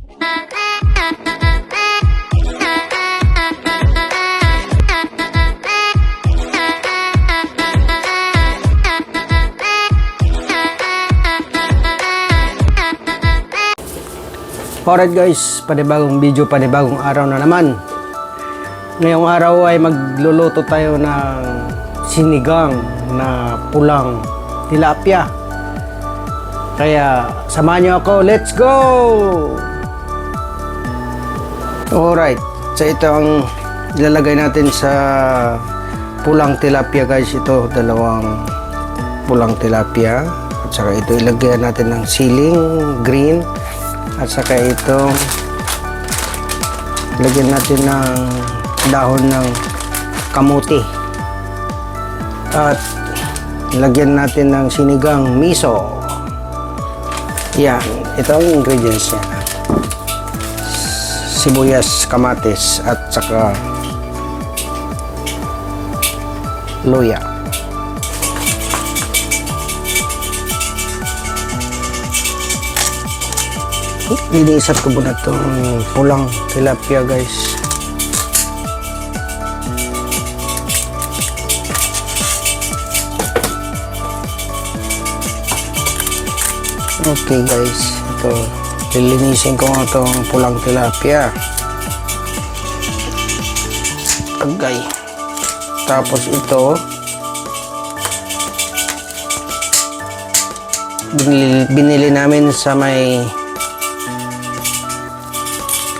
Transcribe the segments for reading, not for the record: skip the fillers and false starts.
Alright guys, panibagong video, panibagong araw na naman. Ngayong araw ay magluluto tayo ng sinigang na pulang tilapia. Kaya samahan nyo ako, let's go! Alright, so ito ang ilalagay natin sa pulang tilapia guys. Ito, dalawang pulang tilapia. At saka ito ilagay natin ng siling green. At saka itong lagyan natin ng dahon ng kamuti. At lagyan natin ng sinigang miso. Yan, ito ang ingredients niya. Sibuyas, kamatis, at saka luya. Linisan ko muna itong pulang tilapia guys. Okay guys, ito lilinisin ko nga itong pulang tilapia. Okay. Tapos ito binili namin sa may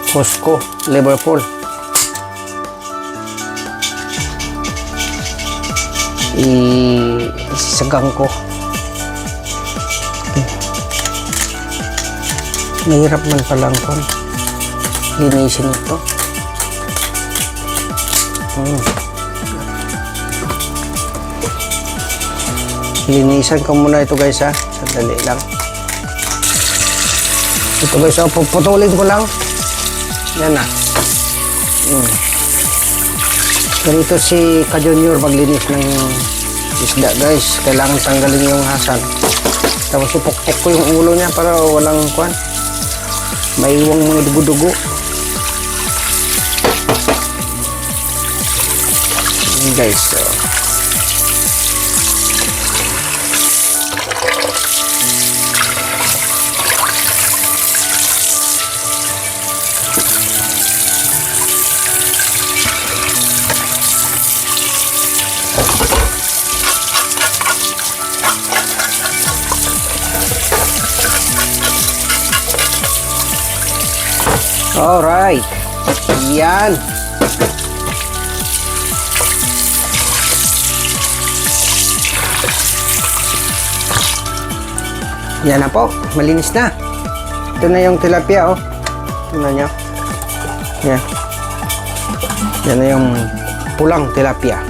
Costco, Liverpool. Isagang ko. Mahirap man palang kon linisin ito. Linisan ko muna ito guys ha. Sandali lang. Ito guys, puputulin ko lang. Yan na. Ganito si Ka-Junior maglinis ng isda guys. Kailangan tanggalin yung hasan. Tapos ipukpok ko yung ulo niya para walang kwan. May iwang mga dugo-dugo. Guys, so alright. Yan. Yan na po. Malinis na. Ito na yung tilapia, oh. Tingnan nyo. Yan. Yan na yung pulang tilapia.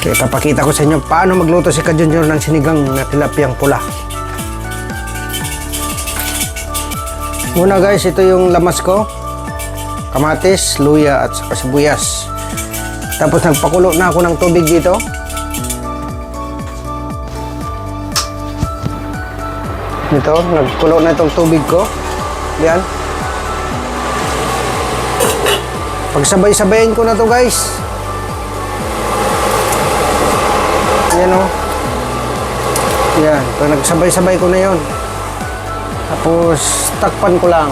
Okay, papakita ko sa inyo paano magluto si Ka-Junior ng sinigang na tilapiang pula. Una guys, ito yung lamas ko. Kamatis, luya at saka sibuyas. Tapos nagpakulo na ako ng tubig dito. Ito, nagkulo na itong tubig ko. Yan. Pagsabay-sabayin ko na to guys. Yan o. Yan, pag nagsabay-sabay ko na yon. Tapos takpan ko lang.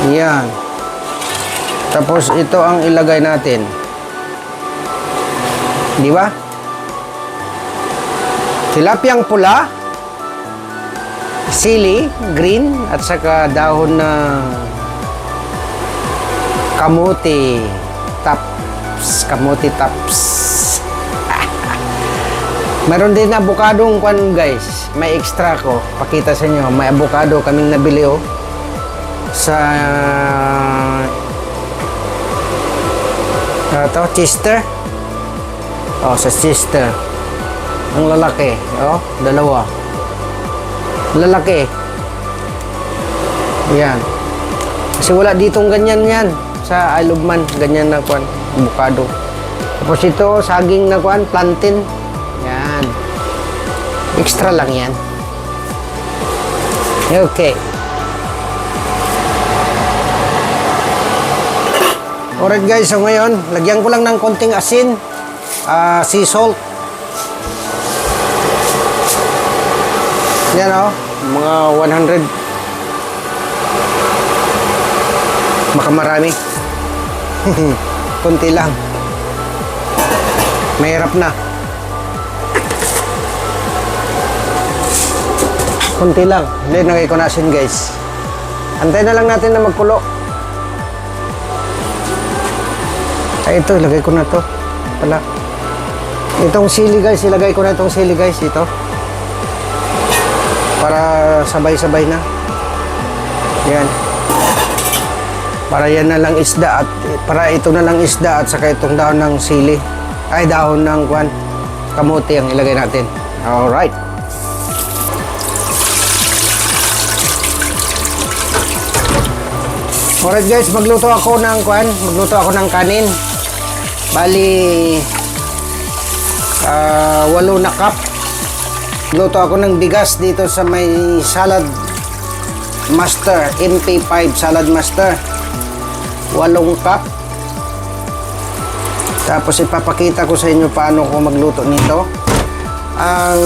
Yan. Tapos ito ang ilagay natin. Di ba? Tilapiyang pula, sili, green, at saka dahon na kamuti tops. Kamuti tops. Meron din avocadong kwan guys. May extra ko. Pakita sa inyo. May avocado kaming nabili oh. Sa ito, Chester. Oh, sa Chester. Ang lalaki. Oh, dalawa. Lalaki. Yan. Kasi wala ditong ganyan yan. sa Isle of Man, ganyan na kuan, avocado. Tapos ito, saging na kuan, plantain. Yan. Extra lang yan. Okay. Alright guys, so ngayon, lagyan ko lang ng konting asin, sea salt. Yan o, mga 100. Baka marami. Konti lang. Mahirap na. Konti lang. Hindi, nagay ko na asin guys. Antay na lang natin na magkulo. Ay, ito, ilagay ko na to. Pala. Itong sili guys, ilagay ko na itong sili guys. Ito. Para sabay-sabay na. Yan. Para yan na lang isda at para ito na lang isda at saka itong dahon ng sili. Ay, dahon ng kwan. Kamuti ang ilagay natin. Alright. Alright guys, magluto ako ng kwan. Magluto ako ng kanin. Bali 8 na cup. Luto ako ng bigas dito sa may Salad Master, MP5 Salad Master. 8 cup. Tapos ipapakita ko sa inyo paano ko magluto nito. Ang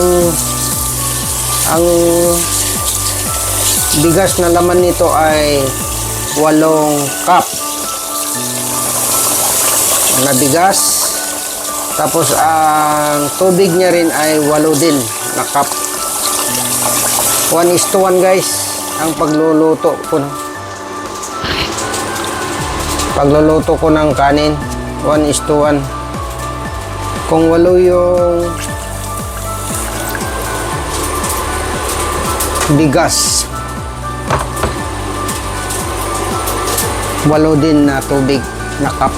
bigas na laman nito ay 8 cup na bigas. Tapos ang tubig niya rin ay 8 din na cup. 1:1 guys ang pagluluto ko. Pagluluto ko ng kanin, 1:1. Kung 8 yung bigas, 8 din na tubig na cup.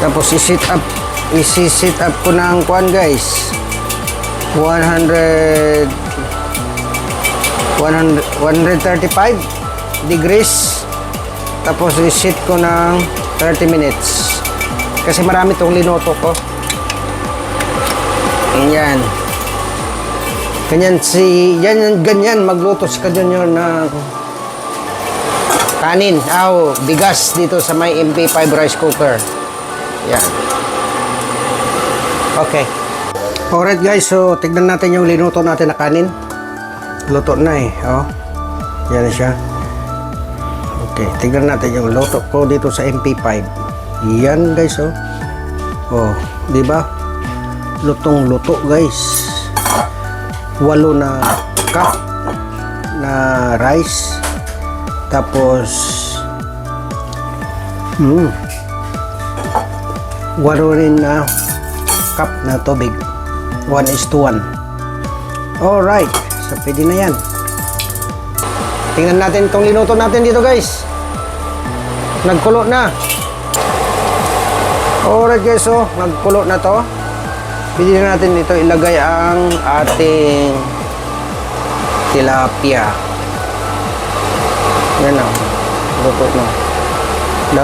Tapos isi-sit up ko ng kuan guys. 135 degrees. Tapos i-sit ko ng 30 minutes. Kasi marami tong linoto ko. Ganyan. Ganyan magluto si Junior ng kanin. Bigas dito sa may MP5 rice cooker. Yan. Okay. Alright guys, so tignan natin yung linuto natin na kanin. Luto na eh. Yan siya. Okay, tignan natin yung luto ko dito sa MP5. Yan guys, di ba? Lutong luto guys. 8 na cup na rice. Tapos 8 rin na cup na tubig. 1:1. Alright, so pwede na yan. Tingnan natin itong linuto natin dito guys. Nagkulo na. Alright guys, so nagkulo na to. Pwede na natin dito ilagay ang ating tilapia. Yan o. Luto na.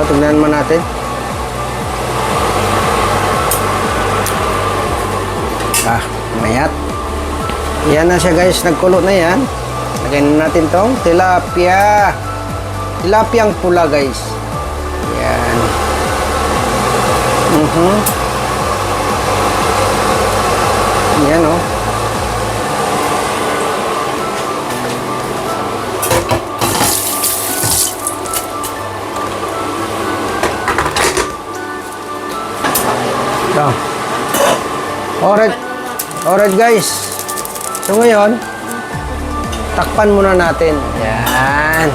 Tignan naman natin. Mayat. Yan na siya guys, nagkulo na yan. Lagyan natin tong tilapia. Tilapiyang pula guys. Yan. Yan o. Alright guys. So ngayon, takpan muna natin. Yan.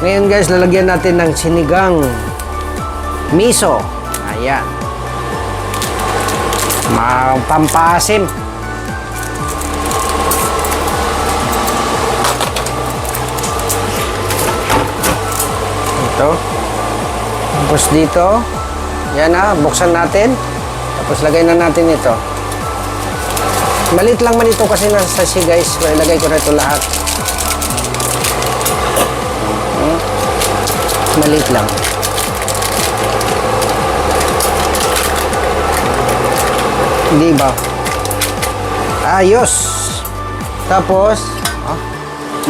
Ngayon guys, lalagyan natin ng sinigang miso. Ayan. Pampasim. Ito. Tapos dito, Yan na, buksan natin. Tapos lagay na natin ito. Maliit lang man ito kasi nasa sachet guys. So, ilagay ko na ito lahat. Maliit lang. Di ba? Ayos. Tapos,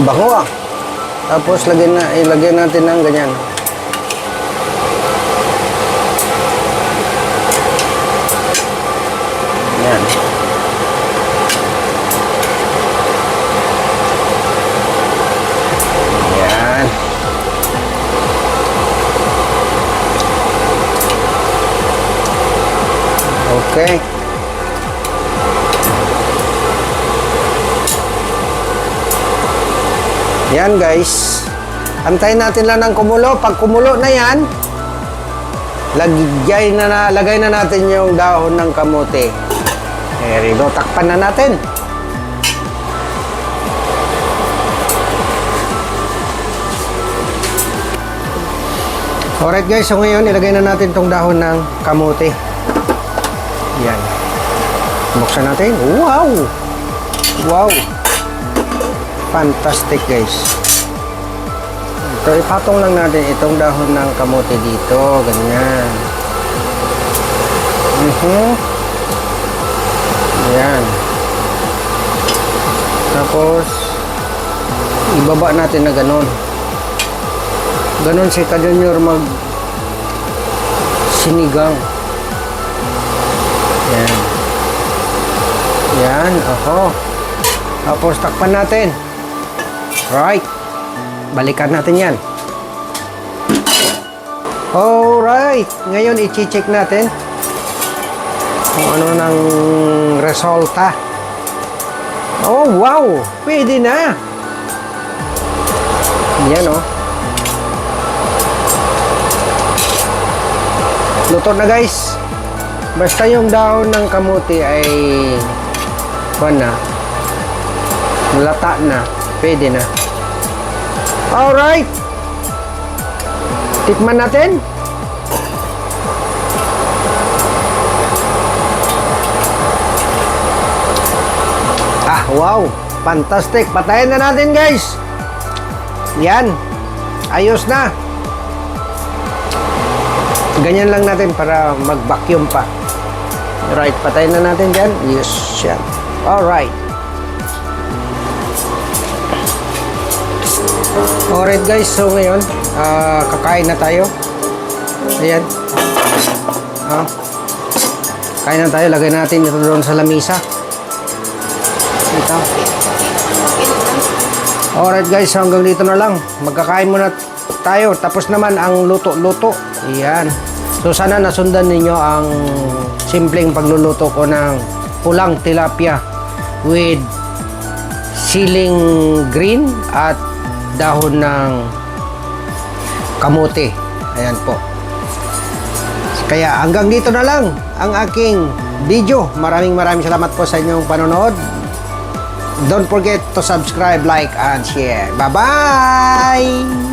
bango ah. Tapos ilagay natin ng ganyan. Yan. Yan. Okay. Yan guys. Antayin natin lang ng kumulo. Pag kumulo na yan, lagay na natin yung dahon ng kamote. There you go. Takpan na natin. Alright guys, so ngayon ilagay na natin tong dahon ng kamote. Yan. Buksan natin. Wow! Wow! Fantastic guys. Ito, ipatong lang natin itong dahon ng kamote dito. Ganyan. Yan. Tapos, ibaba natin na ganon. Ganon si Ka Junior mag sinigang. Yan. Yan. Oho. Tapos, takpan natin. Right. Balikan natin yan. Alright. Ngayon, i-check natin kung ano ng resulta. Oh, wow! Pwede na! Yan, oh. Luto na, guys. Basta yung dahon ng kamuti ay lata na. Pwede na. Alright! Tikman natin. Wow! Fantastic! Patayin na natin, guys! Yan! Ayos na! Ganyan lang natin para mag-vacuum pa. Right, patayin na natin dyan. Yes, yan. Alright. Alright, guys. So, ngayon, kakain na tayo. Ayan. Kain na tayo. Lagay natin ito doon sa lamisa. Ito. Alright guys, hanggang dito na lang. Magkakain muna tayo. Tapos naman ang luto-luto. Ayan. So sana nasundan ninyo ang simpleng pagluluto ko ng pulang tilapia with siling green at dahon ng kamote. Ayan po. Kaya hanggang dito na lang ang aking video. Maraming salamat po sa inyong panonood. Don't forget to subscribe, like, and share. Bye-bye!